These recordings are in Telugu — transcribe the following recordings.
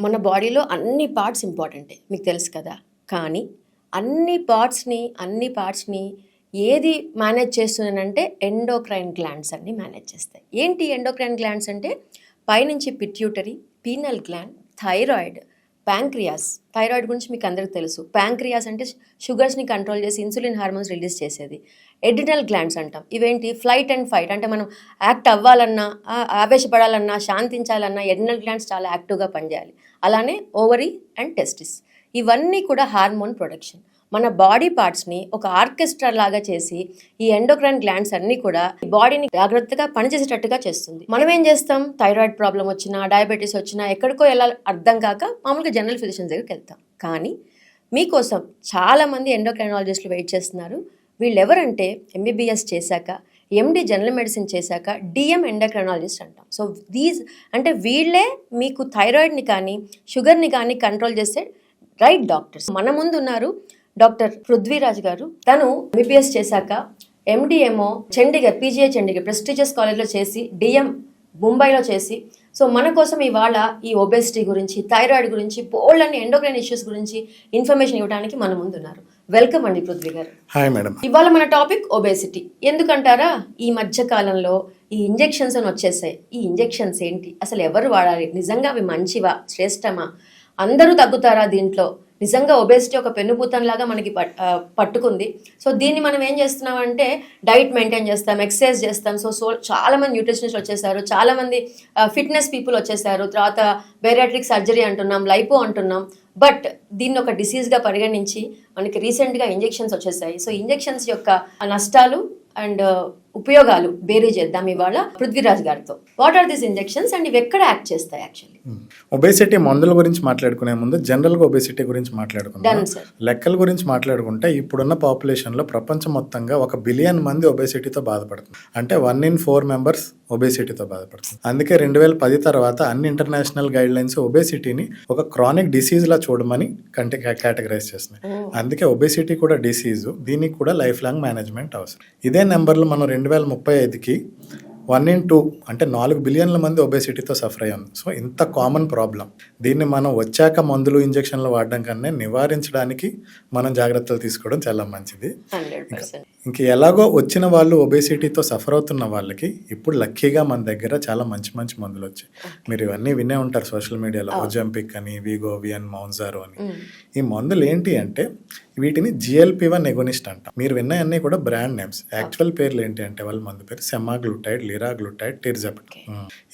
మన బాడీలో అన్ని పార్ట్స్ ఇంపార్టెంటే మీకు తెలుసు కదా. కానీ అన్ని పార్ట్స్ని ఏది మేనేజ్ చేస్తుందనంటే ఎండోక్రైన్ గ్లాండ్స్ అన్ని మేనేజ్ చేస్తాయి. ఏంటి ఎండోక్రైన్ గ్లాండ్స్ అంటే పైనుంచి pituitary, penal gland, thyroid, pancreas. Thyroid గురించి మీకు అందరికీ తెలుసు. ప్యాంక్రియాస్ అంటే షుగర్స్ని కంట్రోల్ చేసి ఇన్సులిన్ హార్మోన్స్ రిలీజ్ చేసేది. ఎడ్రినల్ గ్లాండ్స్ అంటాం. ఇవేంటి ఫ్లైట్ అండ్ ఫైట్ అంటే మనం యాక్ట్ అవ్వాలన్నా, ఆవేశపడాలన్నా, శాంతించాలన్నా ఎడ్రినల్ గ్లాండ్స్ చాలా యాక్టివ్గా పనిచేయాలి. అలానే ఓవరీ అండ్ టెస్టిస్, ఇవన్నీ కూడా హార్మోన్ ప్రొడక్షన్. మన బాడీ పార్ట్స్ని ఒక ఆర్కెస్ట్రా లాగా చేసి ఈ ఎండోక్రైన్ గ్లాండ్స్ అన్నీ కూడా బాడీని జాగ్రత్తగా పనిచేసేటట్టుగా చేస్తుంది. మనం ఏం చేస్తాం, థైరాయిడ్ ప్రాబ్లం వచ్చినా, డయాబెటీస్ వచ్చినా, ఎక్కడికో వెళ్ళాలి అర్థం కాక మామూలుగా జనరల్ ఫిజిషియన్స్ దగ్గరికి వెళ్తాం. కానీ మీకోసం చాలామంది ఎండోక్రైనాలజిస్టులు వెయిట్ చేస్తున్నారు. వీళ్ళు ఎవరంటే ఎంబీబీఎస్ చేశాక, ఎండి జనరల్ మెడిసిన్ చేశాక డిఎం ఎండోక్రైనాలజిస్ట్ అంటాం. సో అంటే వీళ్ళే మీకు థైరాయిడ్ని కానీ షుగర్ని కానీ కంట్రోల్ చేసే రైట్ డాక్టర్స్. మన ముందు ఉన్నారు డాక్టర్ పృథ్వీరాజ్ గారు. తను ఎంబీబీఎస్ చేశాక ఎండి ఏమో చండీగఢ్, పీజీఐ చండీగఢ్ ప్రెస్టీజియస్ కాలేజ్లో చేసి, డిఎం ముంబైలో చేసి, సో మన కోసం ఇవాళ ఈ ఒబెసిటీ గురించి, థైరాయిడ్ గురించి, బోల్డ్ అన్ని ఎండోక్రైన్ ఇష్యూస్ గురించి ఇన్ఫర్మేషన్ ఇవ్వడానికి మన ముందు ఉన్నారు. వెల్కమ్ అండి పృథ్వీ గారు. Hi madam. ఇవాళ మన టాపిక్ ఒబెసిటీ. ఎందుకంటారా, ఈ మధ్య కాలంలో ఈ ఇంజెక్షన్స్ అని వచ్చేసాయి. ఈ ఇంజెక్షన్స్ ఏంటి, అసలు ఎవరు వాడాలి, నిజంగా అవి మంచివా, శ్రేష్టమా, అందరూ తగ్గుతారా దీంట్లో, నిజంగా ఒబేసిటీ ఒక పెన్నుపూతంలాగా మనకి పట్టుకుంది. సో దీన్ని మనం ఏం చేస్తున్నామంటే డైట్ మెయింటైన్ చేస్తాం, ఎక్సర్సైజ్ చేస్తాం. సో చాలామంది న్యూట్రిషనిస్ట్ వచ్చేసారు, చాలామంది ఫిట్నెస్ పీపుల్ వచ్చేసారు, తర్వాత బేరియాట్రిక్ సర్జరీ అంటున్నాం, లైపో అంటున్నాం. బట్ దీన్ని ఒక డిసీజ్గా పరిగణించి మనకి రీసెంట్గా ఇంజెక్షన్స్ వచ్చేసాయి. సో ఇంజెక్షన్స్ యొక్క నష్టాలు అండ్ ఉపయోగాలు బేరీ చేద్దాం ఇవాళ పృథ్వీరాజ్ గారితో. What are these injections and ఇవి ఎక్కడ యాక్ట్ చేస్తాయి? యాక్చువల్లీ ఒబేసిటీ మందుల గురించి మాట్లాడుకునే ముందు జనరల్గా ఒబేసిటీ గురించి మాట్లాడుకుంటాం. లెక్కల గురించి మాట్లాడుకుంటే ఇప్పుడున్న పాపులేషన్లో ప్రపంచం మొత్తంగా 1 బిలియన్ మంది ఒబేసిటీతో బాధపడుతుంది. అంటే 1 in 4 members ఒబేసిటీతో బాధపడుతుంది. అందుకే 2010 తర్వాత అన్ని ఇంటర్నేషనల్ గైడ్ లైన్స్ ఒబేసిటీని ఒక క్రానిక్ డిసీజ్ లా చూడమని కేటగరైజ్ చేస్తున్నాయి. అందుకే ఒబేసిటీ కూడా డిసీజ్, దీనికి కూడా లైఫ్ లాంగ్ మేనేజ్మెంట్ అవసరం. ఇదే నెంబర్లు మనం 2035కి 1 in 2 అంటే 4 బిలియన్ల మంది ఒబేసిటీతో సఫర్ అయ్యాం. సో ఇంత కామన్ ప్రాబ్లం. దీన్ని మనం వచ్చాక మందులు, ఇంజెక్షన్లు వాడడం కన్నా నివారించడానికి మనం జాగ్రత్తలు తీసుకోవడం చాలా మంచిది. ఇంక ఎలాగో వచ్చిన వాళ్ళు ఒబేసిటీతో సఫర్ అవుతున్న వాళ్ళకి ఇప్పుడు లక్కీగా మన దగ్గర చాలా మంచి మంచి మందులు వచ్చాయి. మీరు ఇవన్నీ వినే ఉంటారు సోషల్ మీడియాలో, ఓజంపిక్ అని, వీగోవియన్, మౌన్జారో అని. ఈ మందులు ఏంటి అంటే వీటిని GLP-1 ఎగోనిస్ట్ అంటాం. మీరు విన్నాయన్నీ కూడా బ్రాండ్ నేమ్స్. యాక్చువల్ పేర్లు ఏంటి అంటే వాళ్ళ మందు పేరు సెమాగ్లూటైడ్, లిరాగ్లూటైడ్, టిర్జెప్టిన్.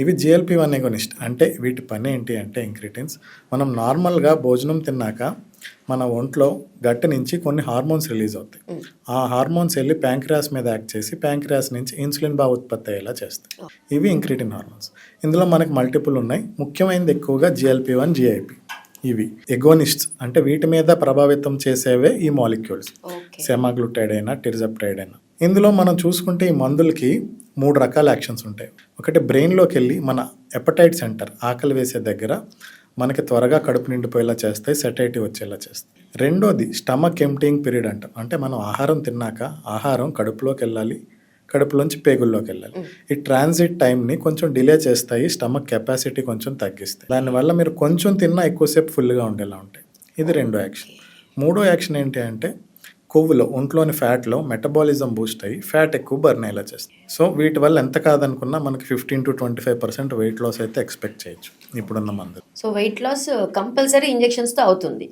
ఇవి GLP-1 ఎగోనిస్ట్. అంటే వీటి పని ఏంటి అంటే ఇంక్రిటిన్స్. మనం నార్మల్గా భోజనం తిన్నాక మన ఒంట్లో గట్టి నుంచి కొన్ని హార్మోన్స్ రిలీజ్ అవుతాయి. ఆ హార్మోన్స్ వెళ్ళి ప్యాంక్రియాస్ మీద యాక్ట్ చేసి ప్యాంక్రియాస్ నుంచి ఇన్సులిన్ బాగా ఉత్పత్తి అయ్యేలా చేస్తాయి. ఇవి ఇంక్రిటిన్ హార్మోన్స్. ఇందులో మనకి మల్టిపుల్ ఉన్నాయి. ముఖ్యమైనది ఎక్కువగా GLP-1, GIP. ఇవి ఎగోనిస్ట్స్ అంటే వీటి మీద ప్రభావితం చేసేవే ఈ మాలిక్యూల్స్, సెమాగ్లూటైడ్ అయినా, టిర్జెప్టైడ్ అయినా. ఇందులో మనం చూసుకుంటే ఈ మందులకి 3 రకాల యాక్షన్స్ ఉంటాయి. ఒకటి బ్రెయిన్లోకి వెళ్ళి మన ఎపటైట్ సెంటర్, ఆకలి వేసే దగ్గర మనకి త్వరగా కడుపు నిండిపోయేలా చేస్తాయి, సెటైటీ వచ్చేలా చేస్తాయి. రెండోది స్టమక్ ఎంప్టింగ్ పీరియడ్ అంటాం. అంటే మనం ఆహారం తిన్నాక ఆహారం కడుపులోకి వెళ్ళాలి, కడుపులోంచి పేగుల్లోకి వెళ్ళాలి. ఈ ట్రాన్సిట్ టైంని కొంచెం డిలే చేస్తాయి, స్టమక్ కెపాసిటీ కొంచెం తగ్గిస్తాయి. దానివల్ల మీరు కొంచెం తిన్నా ఎక్కువసేపు ఫుల్గా ఉండేలా ఉంటాయి. ఇది రెండో యాక్షన్. మూడో యాక్షన్ ఏంటి అంటే కొవ్వులో, ఒంట్లోని ఫ్యాట్లో మెటబాలిజం బూస్ట్ అయ్యి ఫ్యాట్ ఎక్కువ బర్న్ అయ్యేలా చేస్తుంది. సో వీటి వల్ల ఎంత కాదనుకున్నా మనకి 15 to 25% వెయిట్ లాస్ అయితే ఎక్స్పెక్ట్ చేయొచ్చు ఇప్పుడున్న మందులు. సో వెయిట్ లాస్ కంపల్సరీ ఇంజెక్షన్స్తో అవుతుంది.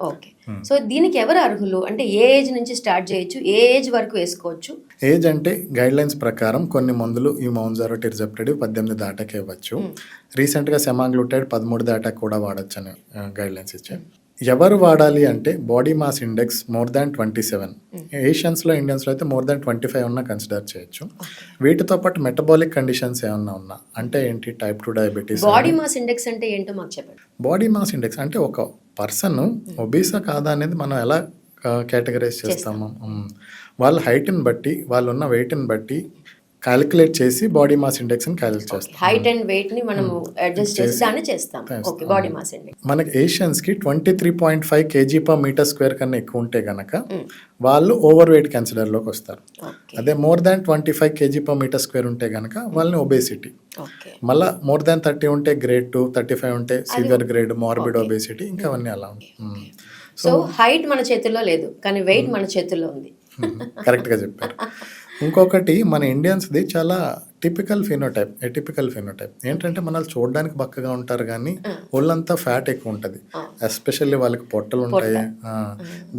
ఓకే. సో దీనికి ఎవరు అర్హులు అంటే ఏ ఏజ్ నుంచి స్టార్ట్ చేయొచ్చు, ఏ ఏజ్ వరకు వేసుకోవచ్చు? ఏజ్ అంటే గైడ్ లైన్స్ ప్రకారం కొన్ని మందులు ఈ మౌన్జారో, టిర్జెప్టిన్ 18 దాటాకే ఇవ్వచ్చు. రీసెంట్గా సెమాగ్లూటైడ్ 13 దాటాక కూడా వాడచ్చు అని గైడ్ లైన్స్ ఇచ్చారు. ఎవరు వాడాలి అంటే body mass index more than 27, ఏషియన్స్లో, ఇండియన్స్లో అయితే మోర్ దాన్ 25 ఉన్నా కన్సిడర్ చేయొచ్చు. వీటితో పాటు మెటబాలిక్ కండిషన్స్ ఏమన్నా ఉన్నా, అంటే ఏంటి, type 2 diabetes. Body mass index అంటే ఏంటో మాకు చెప్పండి. బాడీ మాస్ ఇండెక్స్ అంటే ఒక పర్సన్ ఒబీసా కాదా అనేది మనం ఎలా కేటగరైజ్ చేస్తాము. వాళ్ళ హైట్ని బట్టి, వాళ్ళు ఉన్న వెయిట్ని బట్టి క్యాలిక్యులేట్ చేసి బాడీ మాస్ ఇండెక్స్ ని క్యాలిక్యులేట్ చేస్తాం. హైట్ అండ్ వెయిట్ ని మనము అడ్జస్ట్ చేసి దాన్ని చేస్తాం. Okay, body mass index. మనకి ఏషియన్స్ కి 23.5 kg/m² కన్నా ఎక్కువ ఉంటే గనక వాళ్ళు ఓవర్ వెయిట్ కన్సిడర్ లోకి వస్తారు. అదే మోర్ దాన్ 25 kg/m² ఉంటే గనక వాళ్ళని ఒబేసిటీ. మళ్ళీ మోర్ దాన్ 30 ఉంటే గ్రేడ్ 2, 35 ఉంటే సివియర్ గ్రేడ్ మార్బిడ్ ఒబేసిటీ, ఇంకా అవన్నీ అలా ఉంటాయి. సో హైట్ మన చేతుల్లో లేదు, కానీ వెయిట్ మన చేతుల్లో ఉంది. కరెక్ట్గా చెప్పారు. ఇంకొకటి మన ఇండియన్స్ది చాలా ఎటిపికల్ ఫినోటైప్ ఏంటంటే మనల్ని చూడడానికి బక్కగా ఉంటారు కానీ ఒళ్ళంతా ఫ్యాట్ ఎక్కువ ఉంటుంది. ఎస్పెషల్లీ వాళ్ళకి పొట్టలు ఉంటాయి.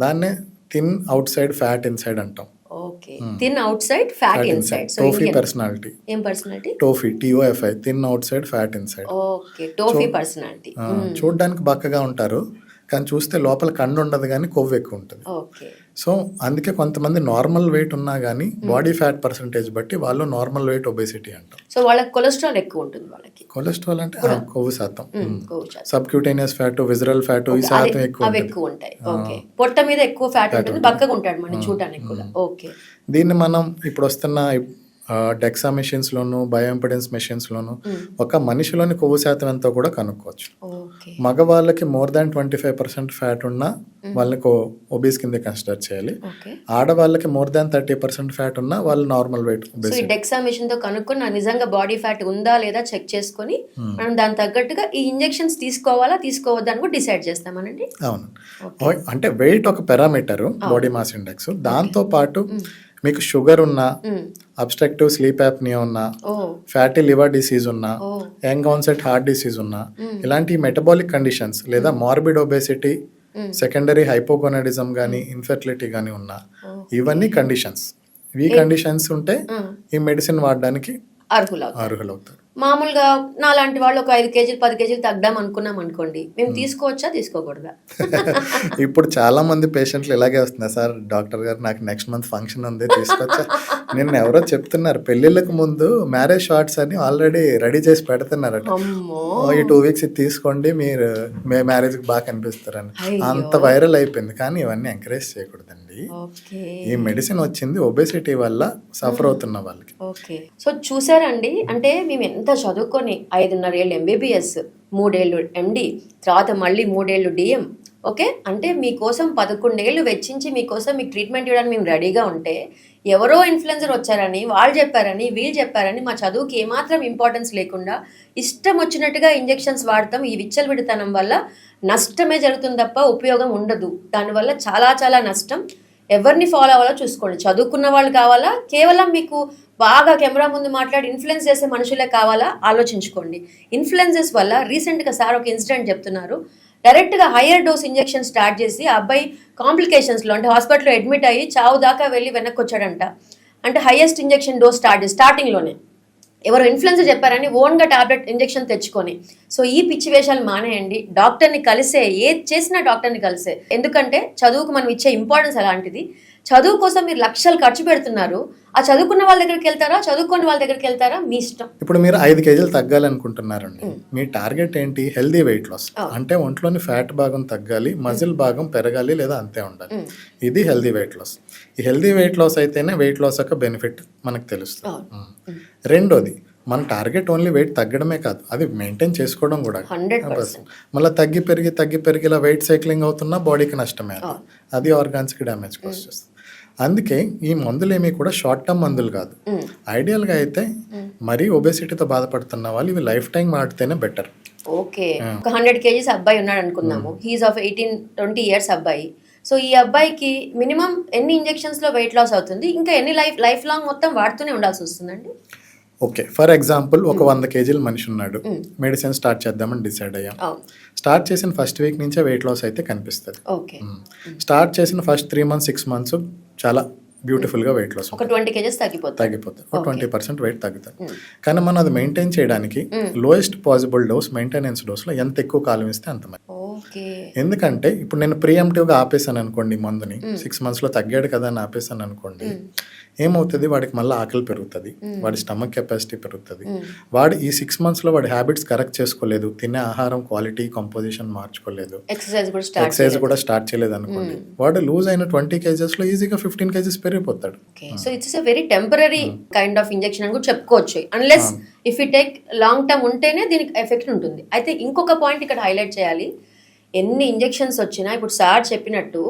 దాన్నే thin outside fat inside అంటాం. Thin outside fat inside. TOFI personality. ఏం personality? TOFI, TOFI, thin outside fat inside. Okay, TOFI personality. చూడడానికి బక్కగా ఉంటారు కానీ చూస్తే లోపల కండు ఉండదు కానీ కొవ్వు ఎక్కువ ఉంటుంది. సో అందుకే కొంతమంది నార్మల్ వెయిట్ ఉన్నా కానీ బాడీ ఫ్యాట్ పర్సంటేజ్ బట్టి వాళ్ళు నార్మల్ వెయిట్ ఒబేసిటీ అంటాం. సో వాళ్ళకి కొలెస్ట్రాల్ ఎక్కువ ఉంటుంది. వాళ్ళకి కొలెస్ట్రాల్ అంటే కొవ్వు శాతం, సబ్క్యూటేనియస్ ఫ్యాట్, విజరల్ ఫ్యాట్ ఈ శాతం ఎక్కువ ఉంటాయి. ఓకే, పొట్ట మీద ఎక్కువ ఫ్యాట్ ఉంటుంది, బక్కగా ఉంటాడు మనం చూడడానికి కూడా. ఓకే, దీన్ని మనం ఇప్పుడు వస్తున్న డెక్సా మెషిన్స్లోను, బయోఇంపిడెన్స్ మెషిన్స్లోను ఒక మనిషిలోని కొవ్వు శాతం ఎంతో కూడా కనుక్కోవచ్చు. మగవాళ్ళకి మోర్ దాన్ 25% ఫ్యాట్ ఉన్నా వాళ్ళని ఒబీస్ కింద కన్సిడర్ చేయాలి. ఆడవాళ్ళకి మోర్ దాన్ 30% ఫ్యాట్ ఉన్నా వాళ్ళు నార్మల్ వెయిట్. డెక్సా మెషిన్ తో కనుక్కొని నిజంగా బాడీ ఫ్యాట్ ఉందా లేదా చెక్ చేసుకొని మనం దాని తగ్గట్టుగా ఈ ఇంజెక్షన్స్ తీసుకోవాలా తీసుకోవద్దా అని కూడా డిసైడ్ చేస్తామనండి. అవును, అంటే వెయిట్ ఒక పారామీటర్ బాడీ మాస్ ఇండెక్స్. దాంతో పాటు మీకు షుగర్ ఉన్నా, అబ్స్ట్రక్టివ్ స్లీప్ యాప్నియా ఉన్నా, ఫ్యాటీ లివర్ డిసీజ్ ఉన్నా, యంగ్ ఆన్సెట్ హార్ట్ డిసీజ్ ఉన్నా, ఇలాంటి మెటబాలిక్ కండిషన్స్ లేదా మార్బిడ్ ఒబేసిటీ, సెకండరీ హైపోగోనాడిజం కానీ, ఇన్ఫెర్టిలిటీ కానీ ఉన్నా, ఇవన్నీ కండిషన్స్. ఈ కండిషన్స్ ఉంటే ఈ మెడిసిన్ వాడడానికి అర్హులవుతారు. మామూలుగా నాలాంటి వాళ్ళు ఒక 5 కేజీలు 10 కేజీలు తగ్గాం అనుకున్నాం అనుకోండి, మేము తీసుకోవచ్చా తీసుకోకూడదా? ఇప్పుడు చాలా మంది పేషెంట్లు ఇలాగే వస్తున్నారు, సార్ డాక్టర్ గారు నాకు నెక్స్ట్ మంత్ ఫంక్షన్ ఉంది తీసుకోవచ్చా. నిన్న ఎవరో చెప్తున్నారు పెళ్లిళ్ళకు ముందు మ్యారేజ్ షార్ట్స్ అని ఆల్రెడీ రెడీ చేసి పెడుతున్నారు. ఈ 2 వీక్స్ ఇది తీసుకోండి మీరు మ్యారేజ్ కి బాగా కనిపిస్తారని. అంత వైరల్ అయిపోయింది. కానీ ఇవన్నీ ఎంకరేజ్ చేయకూడదండి. ఈ మెడిసిన్ వచ్చింది ఒబేసిటీ వల్ల సఫర్ అవుతున్న వాళ్ళకి. ఓకే, సో చూసారండి, అంటే మేము ఎంత చదువుకొని 5.5 ఏళ్ళు MBBS, 3 ఏళ్ళు MD, తర్వాత మళ్ళీ 3 ఏళ్ళు DM. ఓకే, అంటే మీకోసం 11 ఏళ్ళు వెచ్చించి మీకోసం మీకు ట్రీట్మెంట్ ఇవ్వడానికి మేము రెడీగా ఉంటే ఎవరో ఇన్ఫ్లుయెన్సర్ వచ్చారని, వాళ్ళు చెప్పారని, వీళ్ళు చెప్పారని మా చదువుకి ఏమాత్రం ఇంపార్టెన్స్ లేకుండా ఇష్టం వచ్చినట్టుగా ఇంజెక్షన్స్ వాడతాం. ఈ విచ్చలవిడితనం వల్ల నష్టమే జరుగుతుంది తప్ప ఉపయోగం ఉండదు. దానివల్ల చాలా చాలా నష్టం. ఎవరిని ఫాలో అవ్వాలో చూసుకోండి. చదువుకున్న వాళ్ళు కావాలా, కేవలం మీకు బాగా కెమెరా ముందు మాట్లాడి ఇన్ఫ్లుయెన్స్ చేసే మనుషులే కావాలా ఆలోచించుకోండి. ఇన్ఫ్లుయెన్సెస్ వల్ల రీసెంట్గా సార్ ఒక ఇన్సిడెంట్ చెప్తున్నారు. డైరెక్ట్గా హయ్యర్ డోస్ ఇంజెక్షన్ స్టార్ట్ చేసి ఆ అబ్బాయి కాంప్లికేషన్స్లో అంటే హాస్పిటల్లో అడ్మిట్ అయ్యి చావు దాకా వెళ్ళి వెనక్కి వచ్చాడంట. అంటే హైయెస్ట్ ఇంజెక్షన్ డోస్ స్టార్టింగ్లోనే ఎవరో ఇన్ఫ్లుయెన్సర్ చెప్పారని ఓన్గా టాబ్లెట్ ఇంజెక్షన్ తెచ్చుకొని. సో ఈ పిచ్చి వేషాలు మానేయండి. డాక్టర్ని కలిసే, ఏది చేసినా డాక్టర్ని కలిసే. ఎందుకంటే చదువుకు మనం ఇచ్చే ఇంపార్టెన్స్ అలాంటిది. చదువు కోసం మీరు లక్షలు ఖర్చు పెడుతున్నారు. ఆ చదువుకున్న వాళ్ళ దగ్గరికి వెళ్తారా, చదువుకున్న వాళ్ళ దగ్గరికి వెళ్తారా, మీ ఇష్టం. ఇప్పుడు మీరు 5 కేజీలు తగ్గాలనుకుంటున్నారండి. మీ టార్గెట్ ఏంటి? Healthy weight loss. అంటే ఒంట్లోని ఫ్యాట్ భాగం తగ్గాలి, మజిల్ భాగం పెరగాలి లేదా అంతే ఉండాలి. ఇది హెల్దీ వెయిట్ లాస్. ఈ హెల్దీ వెయిట్ లాస్ అయితేనే వెయిట్ లాస్ యొక్క బెనిఫిట్ మనకు తెలుస్తుంది. రెండోది, మన టార్గెట్ ఓన్లీ వెయిట్ తగ్గడమే కాదు, అది మెయింటైన్ చేసుకోవడం కూడా. 100%. మళ్ళీ తగ్గి పెరిగి ఇలా వెయిట్ సైక్లింగ్ అవుతున్నా బాడీకి నష్టమే. అది ఆర్గాన్స్కి డ్యామేజ్ కాజ్ చేస్తుంది. అందుకే ఈ మందులు ఏమి కూడా షార్ట్ టర్మ్ మందులు కాదు. ఐడియల్గా అయితే మరీ ఒబేసిటీతో బాధపడుతున్న వాళ్ళు ఇవి లైఫ్ టైం వాడితేనే బెటర్. ఓకే, ఒక 100 kgs అబ్బాయి ఉన్నాడు అనుకుందాము. హీఈస్ ఆఫ్ 18-20 years అబ్బాయి. సో ఈ అబ్బాయికి మినిమం ఎన్ని ఇంజెక్షన్స్ లో వెయిట్ లాస్ అవుతుంది, ఇంకా ఎన్ని లైఫ్ లాంగ్ మొత్తం వాడుతూనే ఉండాల్సి వస్తుందండి? ఓకే, ఫర్ ఎగ్జాంపుల్ ఒక 100 kg మనిషి ఉన్నాడు, మెడిసిన్ స్టార్ట్ చేద్దామని డిసైడ్ అయ్యాం. స్టార్ట్ చేసిన ఫస్ట్ వీక్ నుంచే వెయిట్ లాస్ అయితే కనిపిస్తుంది. స్టార్ట్ చేసిన ఫస్ట్ 3 months 6 months చాలా బ్యూటిఫుల్ గా వెయిట్ లాస్, ఒక 20 kgs తగ్గిపోతుంది, ఒక 20% వెయిట్ తగ్గుతుంది. కానీ మనం అది మెయింటైన్ చేయడానికి lowest possible dose, maintenance dose లో ఎంత ఎక్కువ కాలం ఇస్తే అంత మంచి. ఓకే. ఎందుకంటే ఇప్పుడు నేను ప్రియంటివ్గా ఆపేసాను అనుకోండి మందుని, 6 monthsలో తగ్గాడు కదా అని ఆపేసాను అనుకోండి, ఏమవుతుంది, వాడికి మళ్ళీ ఆకలి పెరుగుతుంది, వాడి స్టమక్ కెపాసిటీ పెరుగుతుంది. వాడు ఈ 6 monthsలో వాడి హ్యాబిట్స్ కరెక్ట్ చేసుకోలేదు, తినే ఆహారం క్వాలిటీ కంపోజిషన్ మార్చుకోలేదు, ఎక్సర్సైజ్ కూడా స్టార్ట్ చేయలేదు అనుకోండి, వాడు లూజ్ అయిన 20 kgsలో ఈజీగా 15 kgs పెరిగిపోతాడు. So it's a very temporary kind of injection అని కూడా చెప్పుకోవచ్చు, unless if you take long term ఉంటేనే దీనికి ఎఫెక్ట్ ఉంటుంది. అయితే ఇంకొక పాయింట్ ఇక్కడ హైలైట్ చేయాలి, ఎన్ని ఇంజెక్షన్స్ వచ్చినా ఇప్పుడు సార్ చెప్పినట్టు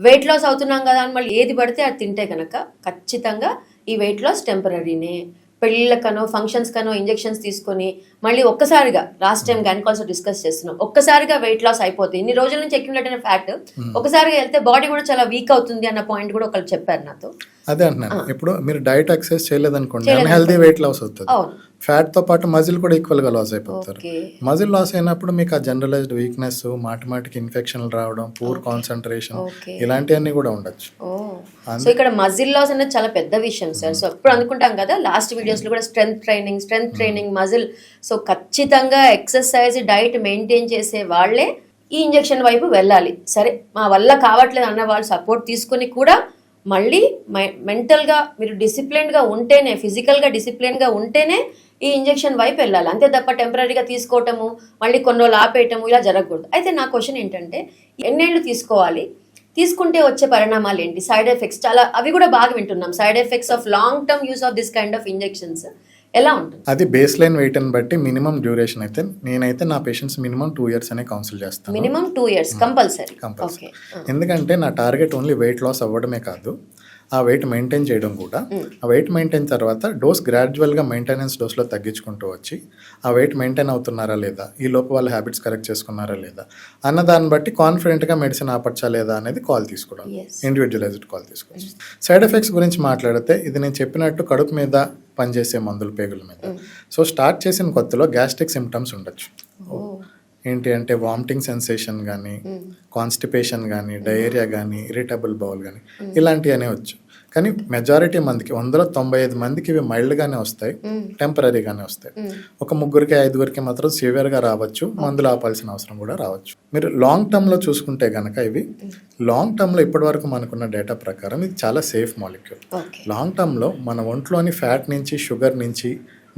వెయిట్ లాస్ అవుతున్నాం కదా అని మళ్ళీ ఏది పడితే అది తింటే కనుక ఖచ్చితంగా ఈ వెయిట్ లాస్ టెంపరీనే. పెళ్ళిళ్ళకనో ఫంక్షన్స్ కనో ఇంజెక్షన్స్ తీసుకొని మళ్ళీ ఒక్కసారిగా లాస్ట్ టైం గైనకాలజిస్ట్ డిస్కస్ చేస్తున్నాం, ఒక్కసారిగా వెయిట్ లాస్ అయిపోతుంది, ఇన్ని రోజుల నుంచి అక్యుములేట్ అయిన ఫ్యాట్ ఒకసారిగా వెళ్తే బాడీ కూడా చాలా వీక్ అవుతుంది అన్న పాయింట్ కూడా ఒకళ్ళు చెప్పారు నాతో. అదే అంటున్నాను, ఇప్పుడు మీరు డైట్ ఎక్సర్సైజ్ చేయలేదనుకోండి, అన్హెల్దీ వెయిట్ లాస్ అవుతుంది, ఫ్యాట్ తో పాటు మజిల్ కూడా ఈక్వల్ గా లాస్ అయిపోతారు. మజిల్ లాస్ అయినప్పుడు మీకు ఆ జనరలైజ్డ్ వీక్నెస్, మాటిమాటికి ఇన్ఫెక్షన్లు రావడం, పూర్ కాన్సన్ట్రేషన్, ఇలాంటివన్నీ కూడా ఉండొచ్చు. సో ఇక్కడ మజిల్ లాస్ అనేది చాలా పెద్ద విషయం సార్. సో ఇప్పుడు అనుకుంటాం కదా లాస్ట్ వీడియోస్ లో కూడా స్ట్రెంత్ ట్రైనింగ్ మజిల్. సో ఖచ్చితంగా ఎక్సర్సైజ్ డైట్ మెయింటైన్ చేసే వాళ్ళే ఈ ఇంజెక్షన్ వైపు వెళ్ళాలి. సరే మా వల్ల కావట్లేదు అన్న వాళ్ళు సపోర్ట్ తీసుకొని కూడా మళ్ళీ మెంటల్గా మీరు డిసిప్లిన్గా ఉంటేనే, ఫిజికల్గా డిసిప్లిన్గా ఉంటేనే ఈ ఇంజెక్షన్ వైపు వెళ్ళాలి. అంతే తప్ప టెంపరీగా తీసుకోవటము మళ్ళీ కొన్ని రోజులు ఆపేయటము ఇలా జరగకూడదు. అయితే నా క్వశ్చన్ ఏంటంటే, ఎన్నేళ్ళు తీసుకోవాలి, తీసుకుంటే వచ్చే పరిణామాలు ఏంటి, సైడ్ ఎఫెక్ట్స్ చాలా అవి కూడా బాగా వింటున్నాం, side effects of long term use of this kind of injections ఎలా ఉంటుంది? అది బేస్ లైన్ వెయిట్ అని బట్టి మినిమం డ్యూరేషన్ అయితే నేనైతే నా పేషెంట్స్ మినిమం 2 years అనే కౌన్సిల్ చేస్తాను. Minimum 2 years compulsory. ఎందుకంటే నా టార్గెట్ ఓన్లీ వెయిట్ లాస్ అవ్వడమే కాదు, ఆ వెయిట్ మెయింటైన్ చేయడం కూడా. ఆ వెయిట్ మెయింటైన్ తర్వాత డోస్ గ్రాడ్యువల్గా మెయింటెనెన్స్ డోస్లో తగ్గించుకుంటూ వచ్చి ఆ వెయిట్ మెయింటైన్ అవుతున్నారా లేదా, ఈ లోపు వాళ్ళ హ్యాబిట్స్ కరెక్ట్ చేసుకున్నారా లేదా అన్న దాన్ని బట్టి కాన్ఫిడెంట్గా మెడిసిన్ ఆపచ్చా లేదా అనేది కాల్ తీసుకోవడం, ఇండివిజువలైజ్డ్ కాల్ తీసుకోవచ్చు. సైడ్ ఎఫెక్ట్స్ గురించి మాట్లాడితే ఇది నేను చెప్పినట్టు కడుపు మీద పనిచేసే మందులు, పేగుల మీద. సో స్టార్ట్ చేసిన కొత్తలో గ్యాస్ట్రిక్ సిమ్టమ్స్ ఉండొచ్చు. ఏంటి అంటే వామిటింగ్ సెన్సేషన్ కానీ, కాన్స్టిపేషన్ కానీ, డయేరియా కానీ, ఇరిటబుల్ బౌల్ కానీ, ఇలాంటివనే వచ్చు. కానీ మెజారిటీ మందికి 195 మందికి ఇవి మైల్డ్గానే వస్తాయి, టెంపరీగానే వస్తాయి. ఒక 3-5 మాత్రం సివియర్గా రావచ్చు, మందులు ఆపాల్సిన అవసరం కూడా రావచ్చు. మీరు లాంగ్ టర్మ్లో చూసుకుంటే కనుక ఇవి లాంగ్ టర్మ్లో ఇప్పటి వరకు మనకున్న డేటా ప్రకారం ఇది చాలా సేఫ్ మాలిక్యూల్. లాంగ్ టర్మ్లో మన ఒంట్లోని ఫ్యాట్ నుంచి, షుగర్ నుంచి,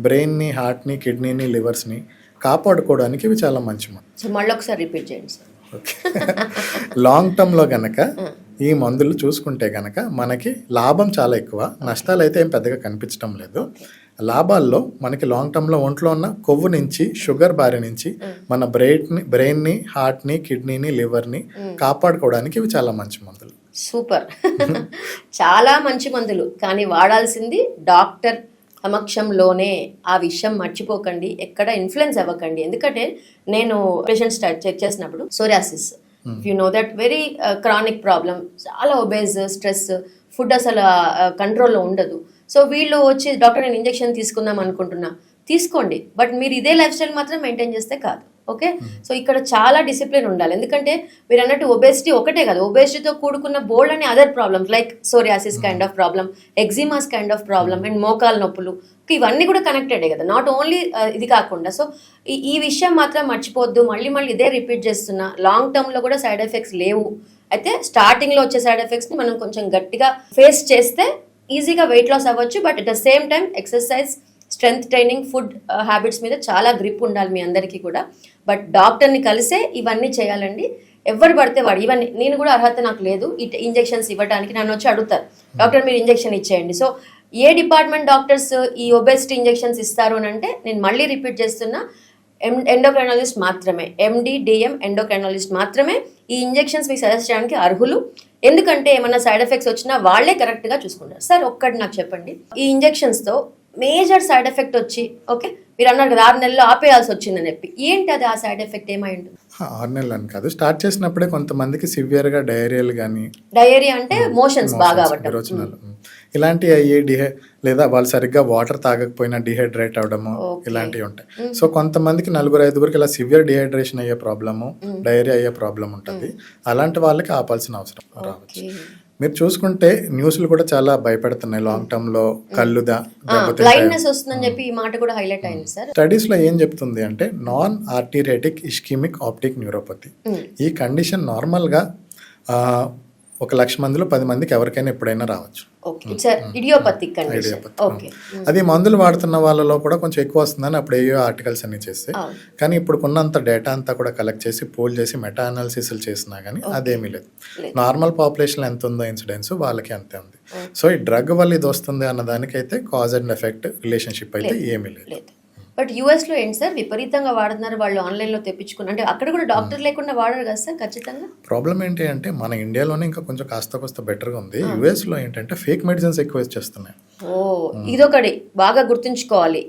బ్రెయిన్ని, హార్ట్ని, కిడ్నీని, లివర్స్ని కాపాడుకోవడానికి ఇవి చాలా మంచి మందు. మళ్ళీ ఒకసారి రిపీట్ చేయండి సార్. ఓకే. లాంగ్ టర్మ్లో కనుక ఈ మందులు చూసుకుంటే కనుక మనకి లాభం చాలా ఎక్కువ, నష్టాలు అయితే ఏం పెద్దగా కనిపించడం లేదు. లాభాల్లో మనకి లాంగ్ టర్మ్లో ఒంట్లో ఉన్న కొవ్వు నుంచి, షుగర్ బారి నుంచి మన బ్రెయిన్ని, హార్ట్ని, కిడ్నీని, లివర్ని కాపాడుకోవడానికి ఇవి చాలా మంచి మందులు. సూపర్. చాలా మంచి మందులు, కానీ వాడాల్సింది డాక్టర్ సమక్షంలోనే. ఆ విషయం మర్చిపోకండి, ఎక్కడ ఇన్ఫ్లుయెన్స్ అవ్వకండి. ఎందుకంటే నేను పేషెంట్స్ చెక్ చేసినప్పుడు psoriasis, you know that very chronic problem, చాలా ఒబేజ్, స్ట్రెస్, ఫుడ్ అసలు కంట్రోల్లో ఉండదు. సో వీళ్ళు వచ్చి డాక్టర్ నేను ఇంజెక్షన్ తీసుకుందాం అనుకుంటున్నా, తీసుకోండి, బట్ మీరు ఇదే లైఫ్ స్టైల్ మాత్రం మెయింటైన్ చేస్తే కాదు. ఓకే. సో ఇక్కడ చాలా డిసిప్లిన్ ఉండాలి. ఎందుకంటే మీరు అన్నట్టు ఒబేసిటీ ఒకటే కాదు, ఒబేసిటీతో కూడుకున్న బోల్డ్ అనే other problems like psoriasis kind of problem, eczemas kind of problem, and మోకాలు నొప్పులు, ఇవన్నీ కూడా కనెక్టెడే కదా, నాట్ ఓన్లీ ఇది కాకుండా. సో ఈ విషయం మాత్రం మర్చిపోవద్దు. మళ్ళీ ఇదే రిపీట్ చేస్తున్నా, లాంగ్ టర్మ్లో కూడా సైడ్ ఎఫెక్ట్స్ లేవు. అయితే స్టార్టింగ్లో వచ్చే సైడ్ ఎఫెక్ట్స్ని మనం కొంచెం గట్టిగా ఫేస్ చేస్తే ఈజీగా వెయిట్ లాస్ అవ్వచ్చు. But at the same time exercise, strength training, food habits మీద చాలా గ్రిప్ ఉండాలి మీ అందరికీ కూడా. బట్ డాక్టర్ని కలిసే ఇవన్నీ చేయాలండి. ఎవరు పడితే వాడు, ఇవన్నీ నేను కూడా అర్హత నాకు లేదు ఈ ఇంజెక్షన్స్ ఇవ్వడానికి, నన్ను వచ్చి అడుగుతారు, డాక్టర్ మీరు ఇంజెక్షన్ ఇచ్చేయండి. సో ఏ డిపార్ట్మెంట్ డాక్టర్స్ ఈ ఒబేసిటీ ఇంజెక్షన్స్ ఇస్తారు అని అంటే, నేను మళ్ళీ రిపీట్ చేస్తున్నా, ఎండోక్రైనాలజిస్ట్ మాత్రమే, ఎండి, డిఎం ఎండోక్రైనాలజిస్ట్ మాత్రమే ఈ ఇంజెక్షన్స్ మీకు సజెస్ట్ చేయడానికి అర్హులు. ఎందుకంటే ఏమన్నా సైడ్ ఎఫెక్ట్స్ వచ్చినా వాళ్ళే కరెక్ట్గా చూసుకుంటారు. సార్ ఒక్కటి నాకు చెప్పండి, ఈ ఇంజెక్షన్స్తో మేజర్ సైడ్ ఎఫెక్ట్ వచ్చి, ఓకే మీరు అన్నారు కదా 6 నెలల్లో ఆపేయాల్సి వచ్చిందని చెప్పి, ఏంటి అది ఆ సైడ్ ఎఫెక్ట్ ఏమై ఉంటుంది? 6 నెలలు అని కాదు, స్టార్ట్ చేసినప్పుడే కొంతమందికి సివియర్గా డయేరియాలు కానీ, డయేరియా అంటే మోషన్స్ బాగా విరోచనాలు ఇలాంటివి అయ్యి లేదా వాళ్ళు సరిగ్గా వాటర్ తాగకపోయినా డిహైడ్రేట్ అవడము ఇలాంటివి ఉంటాయి. సో కొంతమందికి 4-5 ఇలా సివియర్ డిహైడ్రేషన్ అయ్యే ప్రాబ్లము, డయేరియా అయ్యే ప్రాబ్లం ఉంటుంది. అలాంటి వాళ్ళకి ఆపాల్సిన అవసరం రావచ్చు. మీరు చూసుకుంటే న్యూస్లు కూడా చాలా భయపెడుతున్నాయి. లాంగ్ టర్మ్ లో కళ్ళు బ్లైండ్నెస్ వస్తుందని చెప్పి ఈ మాట కూడా హైలైట్ అయింది సార్. స్టడీస్ లో ఏం చెప్తుంది అంటే నాన్ ఆర్టీరేటిక్ ఇష్కిమిక్ ఆప్టిక్ న్యూరోపతి. ఈ కండిషన్ నార్మల్ గా 1,00,000 మందిలో 10 మందికి ఎవరికైనా ఎప్పుడైనా రావచ్చు. అది మందులు వాడుతున్న వాళ్ళలో కూడా కొంచెం ఎక్కువ వస్తుందని అప్పుడు ఏయో ఆర్టికల్స్ అన్ని చేస్తే, కానీ ఇప్పుడు ఉన్నంత డేటా అంతా కూడా కలెక్ట్ చేసి పోల్ చేసి మెటా అనాలిసిస్ చేసినా కానీ అదేమీ లేదు. నార్మల్ పాపులేషన్ ఎంత ఉందో ఇన్సిడెన్స్ వాళ్ళకి అంతే ఉంది. సో ఈ డ్రగ్ వల్ల ఇది వస్తుంది అన్న దానికైతే కాజ్ అండ్ ఎఫెక్ట్ రిలేషన్షిప్ అయితే ఏమీ లేదు. బట్ యూఎస్లో ఏంటి సార్ విపరీతంగా వాడుతున్నారు, వాళ్ళు ఆన్లైన్లో తెప్పించుకుని, అంటే అక్కడ కూడా డాక్టర్ లేకుండా వాడరు కదా సార్ ఖచ్చితంగా. ప్రాబ్లం ఏంటి అంటే మన ఇండియాలోనే ఇంకా కొంచెం కాస్త బెటర్గా ఉంది. యూఎస్లో ఏంటంటే ఫేక్ మెడిసిన్స్ ఎక్కువ చేస్తున్నాయి. ఇదొకటి బాగా గుర్తుంచుకోవాలి.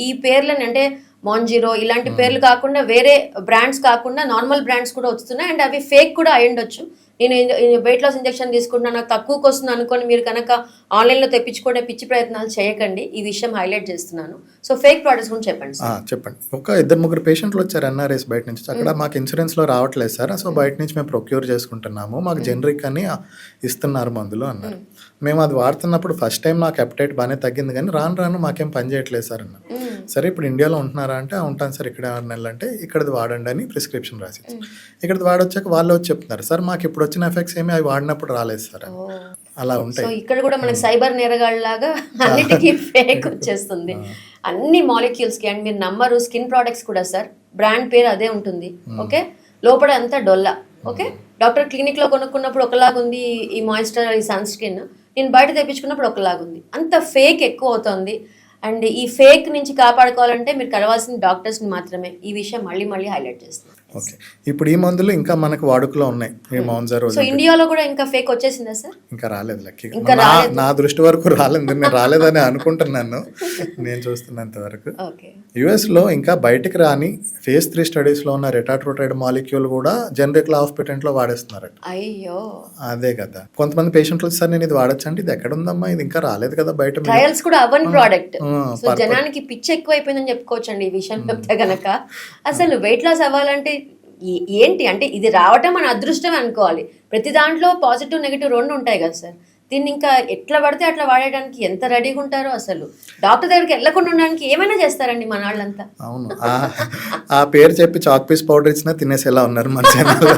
ఈ పేర్లని అంటే మాంజిరో ఇలాంటి పేర్లు కాకుండా వేరే బ్రాండ్స్ కాకుండా నార్మల్ బ్రాండ్స్ కూడా వస్తున్నాయి, అండ్ అవి ఫేక్ కూడా అయ్యుండొచ్చు. నేను వెయిట్ లాస్ ఇంజెక్షన్ తీసుకుంటున్నా, నాకు తక్కువకి వస్తుంది అనుకోని మీరు కనుక ఆన్లైన్లో తెప్పించుకునే పిచ్చి ప్రయత్నాలు చేయకండి. ఈ విషయం హైలైట్ చేస్తున్నాను. సో ఫేక్ ప్రోడక్ట్స్ గురించి చెప్పండి. చెప్పండి. ఒక 2-3 పేషెంట్లు వచ్చారు ఎన్ఆర్ఎస్ బయట నుంచి. అక్కడ మాకు ఇన్సూరెన్స్లో రావట్లేదు సార్, సో బయట నుంచి మేము ప్రొక్యూర్ చేసుకుంటున్నాము, మాకు జనరిక్ అని ఇస్తున్నారు మందులు అన్నారు. మేము అది వాడుతున్నప్పుడు ఫస్ట్ టైం నాకు అపెటైట్ బాగానే తగ్గింది, కానీ రాను మాకేం పని చేయట్లేదు సార్ అన్నారు. సరే ఇప్పుడు ఇండియాలో ఉంటున్నారా అంటే ఉంటాను సార్ ఇక్కడ 6 నెలలు అంటే ఇక్కడది వాడండి అని ప్రిస్క్రిప్షన్ రాసి ఇక్కడది వాడొచ్చాక వాళ్ళు వచ్చి చెప్తున్నారు సార్ మాకు ఇప్పుడు వచ్చిన ఎఫెక్ట్స్ ఏమి అవి వాడినప్పుడు రాలేదు సార్ అని. అలా ఉంటాయి. సో ఇక్కడ కూడా మనకి సైబర్ నేరగాళ్ళలాగా అన్నిటికీ ఫేక్ వచ్చేస్తుంది అన్ని మాలిక్యూల్స్ కి. అండ్ మీరు నమ్మరు, స్కిన్ ప్రోడక్ట్స్ కూడా సార్ బ్రాండ్ పేరు అదే ఉంటుంది, ఓకే, లోపల అంతా డొల్లా. ఓకే, డాక్టర్ క్లినిక్ లో కొనుక్కున్నప్పుడు ఒకలాగుంది ఈ మాయిశ్చరైజర్, ఈ సన్ స్కిన్, నేను బయట తెప్పించుకున్నప్పుడు ఒకలాగుంది. అంత ఫేక్ ఎక్కువ అవుతుంది. అండ్ ఈ ఫేక్ నుంచి కాపాడుకోవాలంటే మీరు కలవాల్సిన డాక్టర్స్ని మాత్రమే. ఈ విషయం మళ్ళీ హైలైట్ చేస్తున్నాను. ఓకే, ఇప్పుడు ఈ మందులు ఇంకా మనకు వాడుకలో ఉన్నాయి. సో ఇండియాలో కూడా ఇంకా ఫేక్ వచ్చేసిందా సార్? ఇంకా రాలేదు లక్కీగా, నా దృష్టి వరకు రాలేదు. నేను రాలేదని అనుకుంటున్నాను నేను చూస్తున్నంత వరకు. యుఎస్ లో ఇంకా బయటికి రాని phase 3 స్టడీస్ లో ఉన్న రెటాట్రోటైడ్ మాలిక్యూల్ కూడా జనరిక్ లా ఆఫ్ పేటెంట్ లో వాడేస్తున్నారు. అయ్యో, అదే కదా. కొంతమంది పేషెంట్లు సార్ నేను ఇది వాడచ్చు అంటే ఇది ఎక్కడ ఉందమ్మా, ఇది ఇంకా రాలేదు కదా బయట. ట్రయల్స్ కూడా అవన్ ప్రోడక్ట్. సో జనానికి పిచ్చి ఎక్కువైపోయిందని చెప్పుకోవచ్చు అండి ఈ విషయం చెప్తే గనక. అసలు వెయిట్ లాస్ అవ్వాలంటే ఏంటి అంటే ఇది రావటం మన అదృష్టం అనుకోవాలి. ప్రతి దాంట్లో పాజిటివ్ నెగిటివ్ 2 ఉంటాయి కదా సార్. దీన్ని ఇంకా ఎట్లా పడితే అట్లా వాడేయడానికి ఎంత రెడీగా ఉంటారో. అసలు డాక్టర్ దగ్గరికి వెళ్ళకుండా ఉండడానికి ఏమైనా చేస్తారండి మన వాళ్ళంతా. అవును, ఆ పేరు చెప్పి చాక్ పీస్ పౌడర్ ఇచ్చినా తినేసేలా ఉన్నారు మన జనాలు.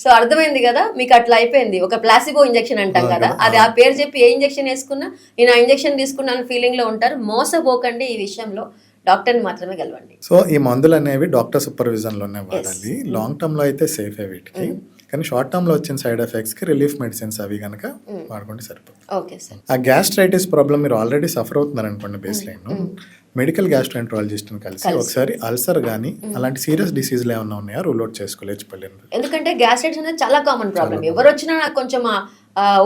సో అర్థమైంది కదా మీకు, అట్లా అయిపోయింది. ఒక ప్లాసిబో ఇంజెక్షన్ అంటాం కదా, అది ఆ పేరు చెప్పి ఏ ఇంజెక్షన్ వేసుకున్నా నేను ఆ ఇంజెక్షన్ తీసుకున్నాను ఫీలింగ్ లో ఉంటారు. మోసపోకండి ఈ విషయంలో, డాక్టర్ని మాత్రమే గెలవండి. సో ఈ మందులు అనేవి డాక్టర్ సూపర్విజన్లోనే వాడాలి. లాంగ్ టర్మ్లో అయితే సేఫే వీటికి, కానీ షార్ట్ టర్మ్లో వచ్చిన సైడ్ ఎఫెక్ట్స్కి రిలీఫ్ మెడిసిన్స్ అవి కనుక వాడుకుంటే సరిపోతుంది. Okay sir. ఆ గ్యాస్ట్రైటిస్ ప్రాబ్లం మీరు ఆల్రెడీ సఫర్ అవుతున్నారు అనుకోండి, బేస్ లైన్ మెడికల్ గ్యాస్ట్రోఎంట్రాలజిస్ట్ని కలిసి ఒకసారి అల్సర్ కానీ అలాంటి సీరియస్ డిసీజ్లు ఏమైనా ఉన్నాయా రూల్ అవుట్ చేసుకోలేదు. ఎందుకంటే గ్యాస్ట్రైటిస్ అనేది చాలా కామన్ ప్రాబ్లం. ఎవరు వచ్చినా నాకు కొంచెం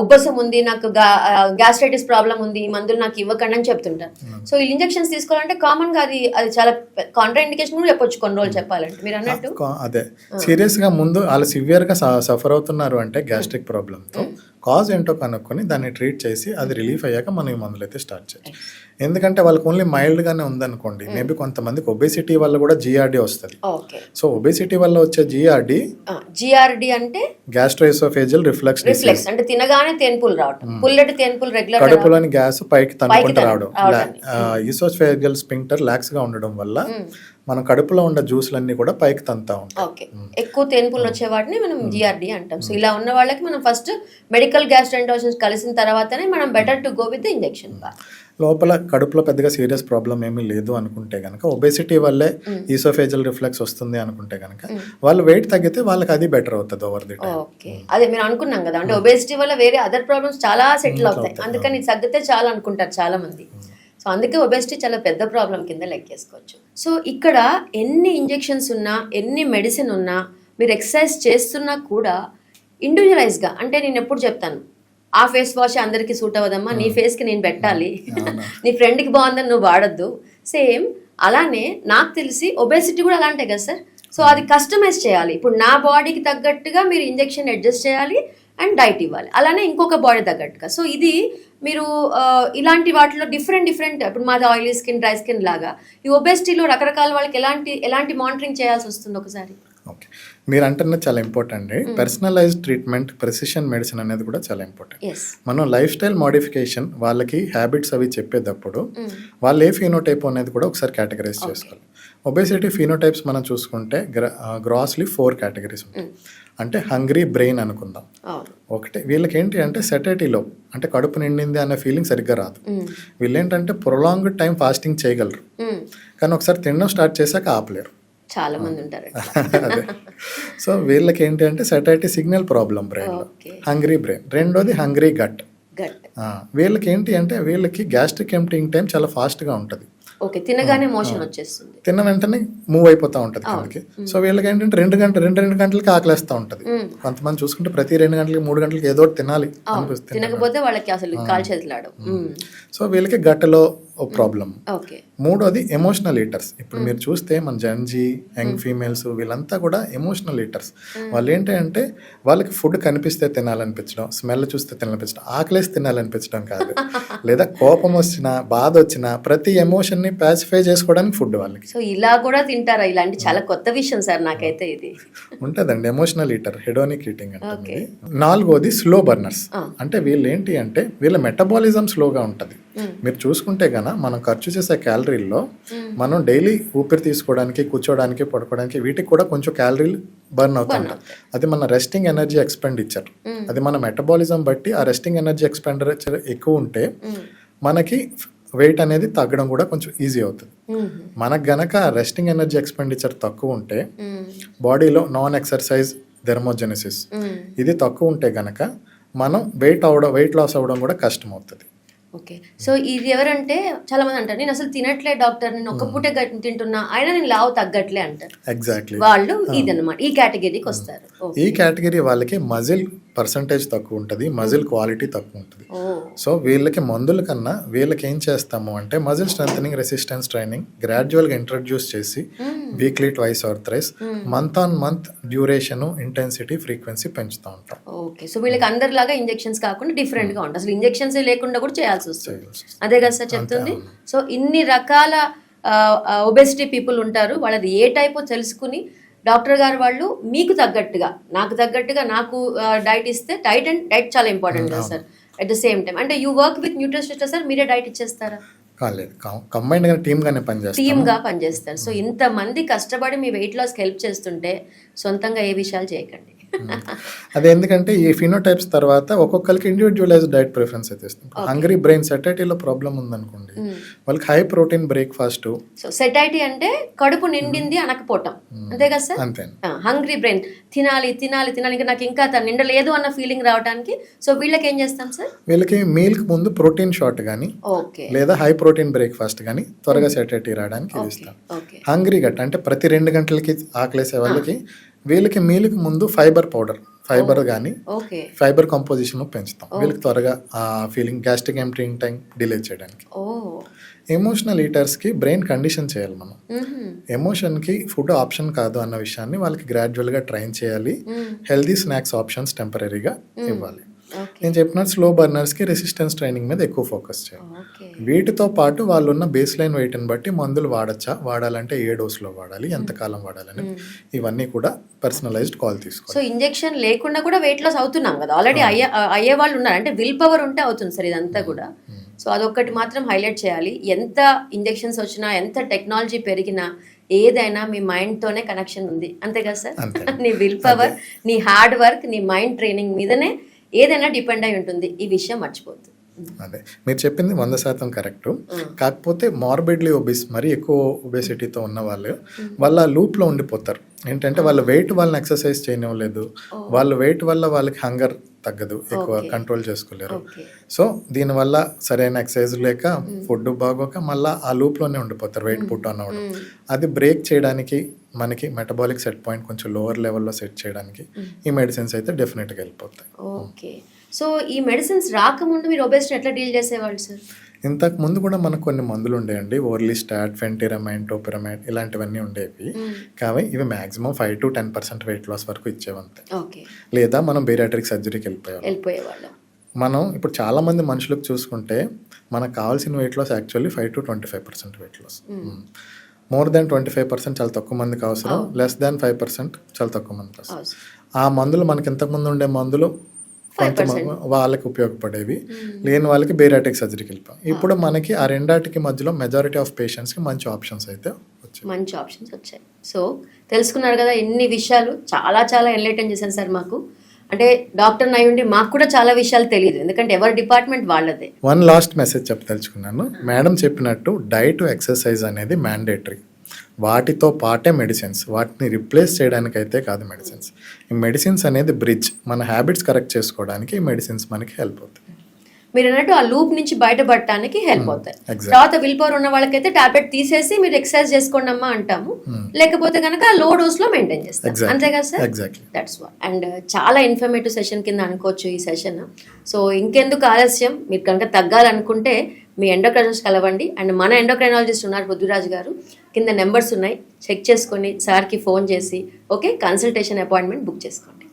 ఉబ్బసం ఉంది, నాకు గ్యాస్ట్రైటిస్ ప్రాబ్లం ఉంది, ఈ మందులు నాకు ఇవ్వకండి అని చెప్తుంటారు. సో ఈ ఇంజెక్షన్స్ తీసుకోవాలంటే కామన్ గా అది చాలా కాంట్రా ఇండికేషన్ కూడా చెప్పొచ్చు కొన్ని రోజులు చెప్పాలంటే మీరు అన్నట్టు. అదే సీరియస్ గా ముందు వాళ్ళు సివియర్ గా సఫర్ అవుతున్నారు అంటే గ్యాస్ట్రిక్ ప్రాబ్లంతో కాజ్ ఏంటో కనుక్కొని దాన్ని ట్రీట్ చేసి అది రిలీఫ్ అయ్యాక మనం ఈ మందులు అయితే స్టార్ట్ చేయాలి. ఎందుకంటే వాళ్ళకి ఓన్లీ మైల్డ్ గానే ఉందనుకోండి, మేబీ కొంతమందికి ఒబేసిటీ వల్ల కూడా జిఆర్డి వస్తుంది. సో ఒబేసిటీ వల్ల వచ్చే జిఆర్డి అంటే గ్యాస్ట్రోఎసోఫేజియల్ రిఫ్లక్స్ అంటే తినగానే తేన్పులు రావడం, పుల్లటి తేన్పులు రెగ్యులర్, కడుపులోని గ్యాస్ పైకి తనుకుంటూ రావడం. ఈసోఫేజియల్ స్పింక్టర్ లాక్స్ గా ఉండడం వల్ల మన కడుపులో ఉన్న జ్యూస్లన్నీ కూడా పైకి తంతా ఉంటాయి. ఎక్కువ తేన్పులు వచ్చే వాటిని మనం జిఆర్డి అంటాం. సో ఇలా ఉన్న వాళ్ళకి మనం ఫస్ట్ మెడికల్ గ్యాస్ట్రోఎంట్రాలజిస్ట్ కలిసిన తర్వాతనే మనం better to go with injection. లోపల కడుపులో పెద్దగా సీరియస్ ప్రాబ్లం ఏమీ లేదు అనుకుంటే కనుక, ఒబేసిటీ వల్లే ఈసోఫేజియల్ రిఫ్లెక్స్ వస్తుంది అనుకుంటే కనుక వాళ్ళు వెయిట్ తగ్గితే వాళ్ళకి అది బెటర్ అవుతుంది ఓవర్ ది టైం. అదే మీరు అనుకున్నాం కదా, అంటే ఒబేసిటీ వల్ల వేరే అదర్ ప్రాబ్లమ్స్ చాలా సెటిల్ అవుతాయి, అందుకని తగ్గితే చాలా అనుకుంటారు చాలా మంది. సో అందుకే ఒబేసిటీ చాలా పెద్ద ప్రాబ్లం కింద లెక్కేసుకోవచ్చు. సో ఇక్కడ ఎన్ని ఇంజెక్షన్స్ ఉన్నా, ఎన్ని మెడిసిన్ ఉన్నా, మీరు ఎక్సర్సైజ్ చేస్తున్నా కూడా ఇండివిజువలైజ్గా, అంటే నేను ఎప్పుడు చెప్తాను ఆ ఫేస్ వాష్ అందరికి సూట్ అవ్వదమ్మా, నీ ఫేస్కి నేను పెట్టాలి, నీ ఫ్రెండ్కి బాగుందని నువ్వు వాడద్దు. సేమ్ అలానే నాకు తెలిసి ఒబేసిటీ కూడా అలాంటే కదా సార్. సో అది కస్టమైజ్ చేయాలి. ఇప్పుడు నా బాడీకి తగ్గట్టుగా మీరు ఇంజెక్షన్ అడ్జస్ట్ చేయాలి అండ్ డైట్ ఇవ్వాలి, అలానే ఇంకొక బాడీ తగ్గట్టుగా. సో ఇది మీరు ఇలాంటి వాటిలో డిఫరెంట్ ఇప్పుడు మాది ఆయిలీ స్కిన్, డ్రై స్కిన్ లాగా ఈ ఒబేసిటీలో రకరకాల వాళ్ళకి ఎలాంటి మానిటరింగ్ చేయాల్సి వస్తుంది ఒకసారి. ఓకే, మీరు అంటున్నది చాలా ఇంపార్టెంట్ అండి. పర్సనలైజ్డ్ ట్రీట్మెంట్, ప్రెసిషన్ మెడిసిన్ అనేది కూడా చాలా ఇంపార్టెంట్. ఎస్. మనం లైఫ్ స్టైల్ మోడిఫికేషన్ వాళ్ళకి హ్యాబిట్స్ అవి చెప్పేటప్పుడు వాళ్ళు ఏ ఫీనోటైప్ అనేది కూడా ఒకసారి కేటగరైజ్ చేసుకోవాలి. ఒబేసిటీ ఫీనోటైప్స్ మనం చూసుకుంటే గ్రాస్లీ 4 కేటగిరీస్ ఉంటాయి. అంటే హంగ్రీ బ్రెయిన్ అనుకుందాం. ఒకటి వీళ్ళకి ఏంటి అంటే సెటైటీలో అంటే కడుపు నిండింది అనే ఫీలింగ్ సరిగ్గా రాదు. వీళ్ళు ఏంటంటే ప్రొలాంగ్డ్ టైం ఫాస్టింగ్ చేయగలరు, కానీ ఒకసారి తినడం స్టార్ట్ చేశాక ఆపలేరు. చాలా మంది ఉంటారు. అదే. సో వీళ్ళకి ఏంటి అంటే సెటైటీ సిగ్నల్ ప్రాబ్లం బ్రెయిన్లో, హంగ్రీ బ్రెయిన్. రెండోది హంగ్రీ గట్. వీళ్ళకి ఏంటి అంటే వీళ్ళకి గ్యాస్ట్రిక్ ఎంప్టింగ్ టైం చాలా ఫాస్ట్గా ఉంటుంది. ఓకే, తినగానే మోషన్ వచ్చేస్తుంది, తిన్న వెంటనే మూవ్ అయిపోతూ ఉంటుంది కిందకి. సో వీళ్ళకి ఏంటంటే 2 గంటలకి ఆకలేస్తూ ఉంటుంది. కొంతమంది చూసుకుంటే ప్రతి 2 గంటలకి 3 గంటలకి ఏదో తినాలి అనిపిస్తుంది, తినకపోతే వాళ్ళకి అసలు కాలు చేతులాడు. సో వీళ్ళకి గట్టలో ప్రాబ్లం. మూడోది ఎమోషనల్ ఈటర్స్. ఇప్పుడు మీరు చూస్తే మన జంజీ యంగ్ ఫీమేల్స్ వీళ్ళంతా కూడా ఎమోషనల్ ఈటర్స్. వాళ్ళు ఏంటి అంటే వాళ్ళకి ఫుడ్ కనిపిస్తే తినాలనిపించడం, స్మెల్ చూస్తే తినాలనిపించడం, ఆకలేసి తినాలనిపించడం కాదు, లేదా కోపం వచ్చినా బాధ వచ్చినా ప్రతి ఎమోషన్ ని పాసిఫై చేసుకోవడానికి ఫుడ్ వాళ్ళకి. సో ఇలా కూడా తింటారా? ఇలాంటి చాలా కొత్త విషయం సార్ నాకైతే. ఇది ఉంటదండి ఎమోషనల్ ఈటర్, హెడోనిక్ ఈటింగ్ అంటే. నాలుగోది స్లో బర్నర్స్. అంటే వీళ్ళు ఏంటి అంటే వీళ్ళ మెటబాలిజం స్లోగా ఉంటది. మీరు చూసుకుంటే గన మనం ఖర్చు చేసే క్యాలరీల్లో మనం డైలీ ఊపిరి తీసుకోవడానికి, కూర్చోడానికి, పడుకోవడానికి వీటికి కూడా కొంచెం క్యాలరీలు బర్న్ అవుతుంటాయి. అది మన రెస్టింగ్ ఎనర్జీ ఎక్స్పెండిచర్. అది మన మెటబాలిజం బట్టి ఆ రెస్టింగ్ ఎనర్జీ ఎక్స్పెండిచర్ ఎక్కువ ఉంటే మనకి వెయిట్ అనేది తగ్గడం కూడా కొంచెం ఈజీ అవుతుంది. మనకు గనక రెస్టింగ్ ఎనర్జీ ఎక్స్పెండిచర్ తక్కువ ఉంటే బాడీలో నాన్ ఎక్సర్సైజ్ థెర్మోజెనిసిస్ ఇది తక్కువ ఉంటే గనక మనం వెయిట్ లాస్ అవ్వడం కూడా కష్టం అవుతుంది. ఓకే, సో ఇది ఎవరంటే చాలా మంది అంటారు నేను అసలు తినట్లే డాక్టర్, నేను ఒక్క పూటే తింటున్నా అయినా నేను లావు తగ్గట్లే అంటారు. ఎగ్జాక్ట్లీ వాళ్ళు ఇదన్నమాట ఈ కేటగిరీకి వస్తారు. ఈ కేటగిరీ వాళ్ళకి మజిల్ పర్సంటేజ్ తక్కువ ఉంటుంది, మజిల్ క్వాలిటీ తక్కువ ఉంటుంది. సో వీళ్ళకి మందుల కన్నా వీళ్ళకి ఏం చేస్తాము అంటే మజిల్ స్ట్రెంథనింగ్, రెసిస్టెన్స్ ట్రైనింగ్ గ్రాడ్యువల్గా ఇంట్రడ్యూస్ చేసి weekly twice or thrice month on month duration, intensity, frequency పెంచుతూ ఉంటాం. ఓకే, సో వీళ్ళకి అందరిలాగా ఇంజెక్షన్స్ కాకుండా డిఫరెంట్ గా ఉంటుంది. అసలు ఇంజెక్షన్స్ లేకుండా కూడా చేయాల్సి వస్తుంది. అదే కదా సార్ చెప్తుంది. సో ఇన్ని రకాల ఒబెసిటీ పీపుల్ ఉంటారు, వాళ్ళది ఏ టైపో తెలుసుకుని డాక్టర్ గారు వాళ్ళు మీకు తగ్గట్టుగా, నాకు తగ్గట్టుగా నాకు డైట్ ఇస్తే డైట్ చాలా ఇంపార్టెంట్ కదా sir. At the same time అంటే you work with nutritionist sir, మీరే డైట్ ఇచ్చేస్తారా? కాలేదు, కంబైన్డ్ గా టీమ్ గా పనిచేస్తారు. సో ఇంత మంది కష్టపడి మీ వెయిట్ లాస్కి హెల్ప్ చేస్తుంటే సొంతంగా ఏ విషయాలు చేయకండి. అదే ఎందుకంటే ఈ ఫినోటైప్స్ తర్వాత ఒక్కొక్కరికి ఇండివిజువలైజ్డ్ డైట్ ప్రిఫరెన్స్ అయితే ఇస్తుంది. హంగ్రీ బ్రెయిన్ సెటైటీలో ప్రాబ్లం ఉందనుకోండి, వాళ్ళకి హై ప్రోటీన్ బ్రేక్ఫాస్ట్. సో సెటైటీ అంటే కడుపు నిండింది అనకపోవటం, అంతే కదా సార్? అంతే. హంగ్రీ బ్రెయిన్ తినాలి తినాలి తినాలి ఇంకా నాకు ఇంకా నిండలేదు అన్న ఫీలింగ్ రావడానికి సో వీళ్ళకి ఏం చేస్తాం సార్? వీళ్ళకి మీల్ కి ముందు ప్రోటీన్ షాట్ గానీ లేదా హై ప్రోటీన్ బ్రేక్ఫాస్ట్ గానీ త్వరగా సెటైటీ రావడానికి ఇస్తాం. హంగ్రీ గట్ అంటే ప్రతి 2 గంటలకి ఆకలేసే వాళ్ళకి వీళ్ళకి మీల్కి ముందు ఫైబర్ కానీ ఫైబర్ కంపోజిషన్ పెంచుతాం. వీళ్ళకి త్వరగా ఆ ఫీలింగ్ గ్యాస్ట్రిక్ ఎంప్టింగ్ టైం డిలే చేయడానికి. ఎమోషనల్ ఈటర్స్కి బ్రెయిన్ కండిషన్ చేయాలి మనం. ఎమోషన్కి ఫుడ్ ఆప్షన్ కాదు అన్న విషయాన్ని వాళ్ళకి గ్రాడ్యువల్గా ట్రైన్ చేయాలి. హెల్దీ స్నాక్స్ ఆప్షన్స్ టెంపరీగా ఇవ్వాలి. నేను చెప్పినట్టు స్లో బర్నర్స్కి రెసిస్టెన్స్ ట్రైనింగ్ మీద ఎక్కువ ఫోకస్ చేయాలి. వీటితో పాటు వాళ్ళు ఉన్న బేస్ లైన్ వెయిట్ని బట్టి మందులు వాడాలంటే ఏ డోస్లో వాడాలి, ఎంతకాలం వాడాలని ఇవన్నీ కూడా పర్సనలైజ్డ్ కాల్ తీసుకోవాలి. సో ఇంజెక్షన్ లేకుండా కూడా వెయిట్ లాస్ అవుతున్నాం కదా, ఆల్రెడీ అయ్యే వాళ్ళు ఉన్నారు. అంటే విల్ పవర్ ఉంటే అవుతుంది సార్ ఇదంతా కూడా. సో అదొక్కటి మాత్రం హైలైట్ చేయాలి. ఎంత ఇంజెక్షన్స్ వచ్చినా, ఎంత టెక్నాలజీ పెరిగినా ఏదైనా మీ మైండ్తోనే కనెక్షన్ ఉంది, అంతే కదా సార్? నీ విల్ పవర్, నీ హార్డ్ వర్క్, నీ మైండ్ ట్రైనింగ్ మీదనే ఏదైనా డిపెండ్ అయి ఉంటుంది. ఈ విషయం మర్చిపోద్దు. అదే మీరు చెప్పింది 100% కరెక్ట్. కాకపోతే మార్బిడ్లీ ఒబేస్, మరీ ఎక్కువ ఒబేసిటీతో ఉన్న వాళ్ళు వాళ్ళ లూప్లో ఉండిపోతారు. ఏంటంటే వాళ్ళ వెయిట్ వాళ్ళని ఎక్సర్సైజ్ చేయనివ్వలేదు, వాళ్ళ వెయిట్ వల్ల వాళ్ళకి హంగర్ తగ్గదు, ఎక్కువ కంట్రోల్ చేసుకోలేరు. సో దీనివల్ల సరైన ఎక్సర్సైజ్ లేక ఫుడ్ బాగోక మళ్ళీ ఆ లూప్లోనే ఉండిపోతారు, వెయిట్ పుట్ ఆన్ అవ్వడం. అది బ్రేక్ చేయడానికి మనకి మెటబాలిక్ సెట్ పాయింట్ కొంచెం లోవర్ లెవెల్లో సెట్ చేయడానికి ఈ మెడిసిన్స్ అయితే డెఫినెట్గా వెళ్ళిపోతాయి. ఓకే, సో ఈ మెడిసిన్స్ రాకముందు మీరు ఒబేసిటీ ఎట్లా డీల్ చేసేవాళ్ళు సార్? ఇంతకు ముందు కూడా మనకు కొన్ని మందులు ఉండేయండి, ఓర్లిస్టాట్, ఫెంటిరమైన్, టోపిరమైన్ ఇలాంటివన్నీ ఉండేవి. కానీ ఇవి మాక్సిమం 5 to 10% వెయిట్ లాస్ వరకు ఇచ్చేవంతే. లేదా మనం బేరియాట్రిక్ సర్జరీకి వెళ్ళిపోయేవాళ్ళం. మనం ఇప్పుడు చాలా మంది మనుషులకు చూసుకుంటే మనకు కావాల్సిన weight loss actually 5 to 25% weight loss. More than 25% చాలా తక్కువ మందికి అవసరం, లెస్ దాన్ 5% చాలా తక్కువ మందికి అవసరం. ఆ మందులు మనకి ఇంతకుముందు ఉండే మందులు కొంతమంది వాళ్ళకి ఉపయోగపడేవి, లేని వాళ్ళకి బేరియాట్రిక్ సర్జరీకి వెళ్ళిపోయాం. ఇప్పుడు మనకి ఆ రెండాటికి మధ్యలో మెజారిటీ ఆఫ్ పేషెంట్స్కి మంచి ఆప్షన్స్ అయితే మంచి ఆప్షన్స్ వచ్చాయి. సో తెలుసుకున్నారు కదా, ఎన్ని విషయాలు చాలా చాలా ఎన్లైటన్ చేశాను సార్ మాకు. అంటే డాక్టర్ అయి ఉండి మాకు కూడా చాలా విషయాలు తెలియదు, ఎందుకంటే ఎవరి డిపార్ట్మెంట్ వాళ్ళదే. వన్ లాస్ట్ మెసేజ్ చెప్పదలుచుకున్నాను. మేడం చెప్పినట్టు డైట్ ఎక్సర్సైజ్ అనేది మ్యాండేటరీ, వాటితో పాటే మెడిసిన్స్, వాటిని రిప్లేస్ చేయడానికైతే కాదు మెడిసిన్స్. ఈ మెడిసిన్స్ అనేది బ్రిడ్జ్, మన హ్యాబిట్స్ కరెక్ట్ చేసుకోవడానికి ఈ మెడిసిన్స్ మనకి హెల్ప్ అవుతాయి. మీరు అన్నట్టు ఆ లూప్ నుంచి బయటపడటానికి హెల్ప్ అవుతాయి. తర్వాత విల్ పవర్ ఉన్న వాళ్ళకైతే టాబ్లెట్ తీసేసి మీరు ఎక్సర్సైజ్ చేసుకోండి అమ్మా అంటాము, లేకపోతే కనుక లో డోస్ లో మెయింటైన్ చేస్తాం, అంతే కదా సార్? That's what. అండ్ చాలా ఇన్ఫర్మేటివ్ సెషన్ కింద అనుకోవచ్చు ఈ సెషన్. సో ఇంకెందుకు ఆలస్యం, మీరు కనుక తగ్గాలనుకుంటే మీ ఎండోక్రైనాలజిస్ట్ కలవండి. అండ్ మన ఎండోక్రైనాలజిస్ట్ ఉన్నారు పృథ్వీరాజ్ గారు, కింద నెంబర్స్ ఉన్నాయి, చెక్ చేసుకొని సార్కి ఫోన్ చేసి ఓకే కన్సల్టేషన్ అపాయింట్మెంట్ బుక్ చేసుకోండి.